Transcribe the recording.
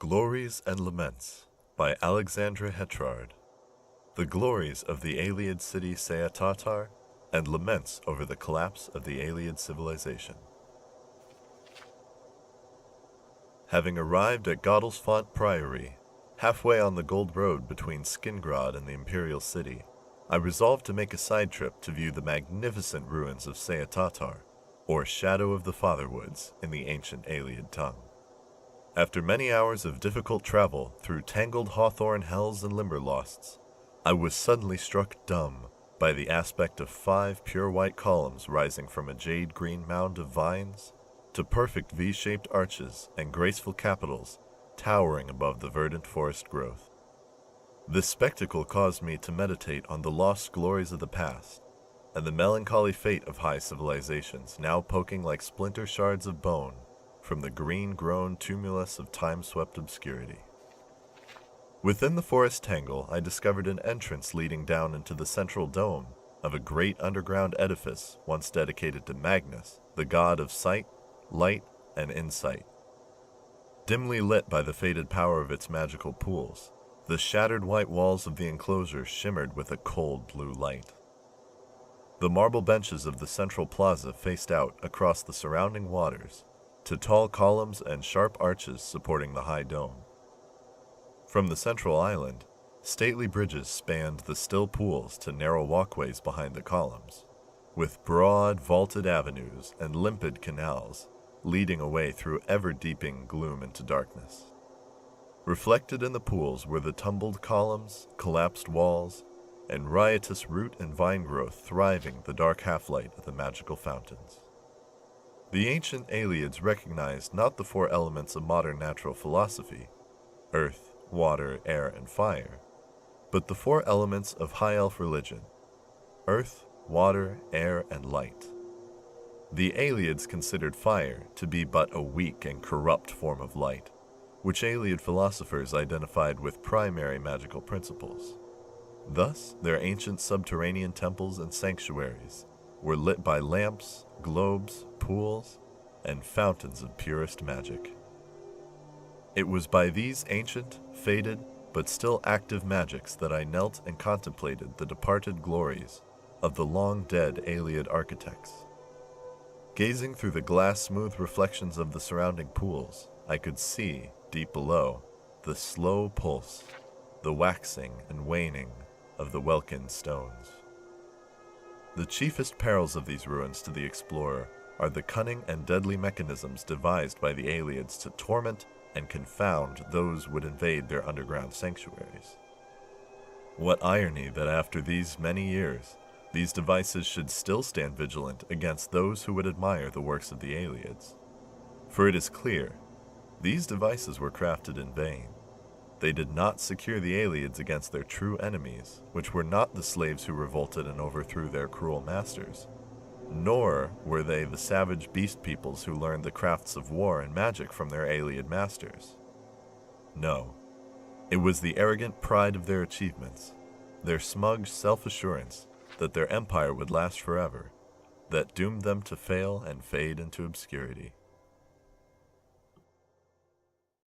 Glories and Laments by Alexandra Hetrard. The glories of the Ayleid city Seatatar, and laments over the collapse of the Ayleid civilization. Having arrived at Godelsfont Priory, halfway on the Gold Road between Skingrad and the Imperial City, I resolved to make a side trip to view the magnificent ruins of Seatatar, or Shadow of the Fatherwoods in the ancient Ayleid tongue. After many hours of difficult travel through tangled hawthorn hells and limberlosts, I was suddenly struck dumb by the aspect of 5 pure white columns rising from a jade-green mound of vines to perfect V-shaped arches and graceful capitals towering above the verdant forest growth. This spectacle caused me to meditate on the lost glories of the past and the melancholy fate of high civilizations now poking like splinter shards of bone from the green-grown tumulus of time-swept obscurity. Within the forest tangle, I discovered an entrance leading down into the central dome of a great underground edifice once dedicated to Magnus, the god of sight, light, and insight. Dimly lit by the faded power of its magical pools, the shattered white walls of the enclosure shimmered with a cold blue light. The marble benches of the central plaza faced out across the surrounding waters to tall columns and sharp arches supporting the high dome. From the central island, stately bridges spanned the still pools to narrow walkways behind the columns, with broad vaulted avenues and limpid canals leading away through ever-deepening gloom into darkness. Reflected in the pools were the tumbled columns, collapsed walls, and riotous root and vine growth thriving the dark half-light of the magical fountains. The ancient Ayleids recognized not the 4 elements of modern natural philosophy, earth, water, air, and fire, but the 4 elements of high elf religion, earth, water, air, and light. The Ayleids considered fire to be but a weak and corrupt form of light, which Ayleid philosophers identified with primary magical principles. Thus, their ancient subterranean temples and sanctuaries were lit by lamps, globes, pools, and fountains of purest magic. It was by these ancient, faded, but still active magics that I knelt and contemplated the departed glories of the long-dead Ayleid architects. Gazing through the glass-smooth reflections of the surrounding pools, I could see, deep below, the slow pulse, the waxing and waning of the Welkin stones. The chiefest perils of these ruins to the explorer are the cunning and deadly mechanisms devised by the Ayleids to torment and confound those who would invade their underground sanctuaries. What irony that after these many years, these devices should still stand vigilant against those who would admire the works of the Ayleids. For it is clear, these devices were crafted in vain. They did not secure the Ayleids against their true enemies, which were not the slaves who revolted and overthrew their cruel masters, nor were they the savage beast peoples who learned the crafts of war and magic from their Ayleid masters. No, it was the arrogant pride of their achievements, their smug self-assurance that their empire would last forever, that doomed them to fail and fade into obscurity.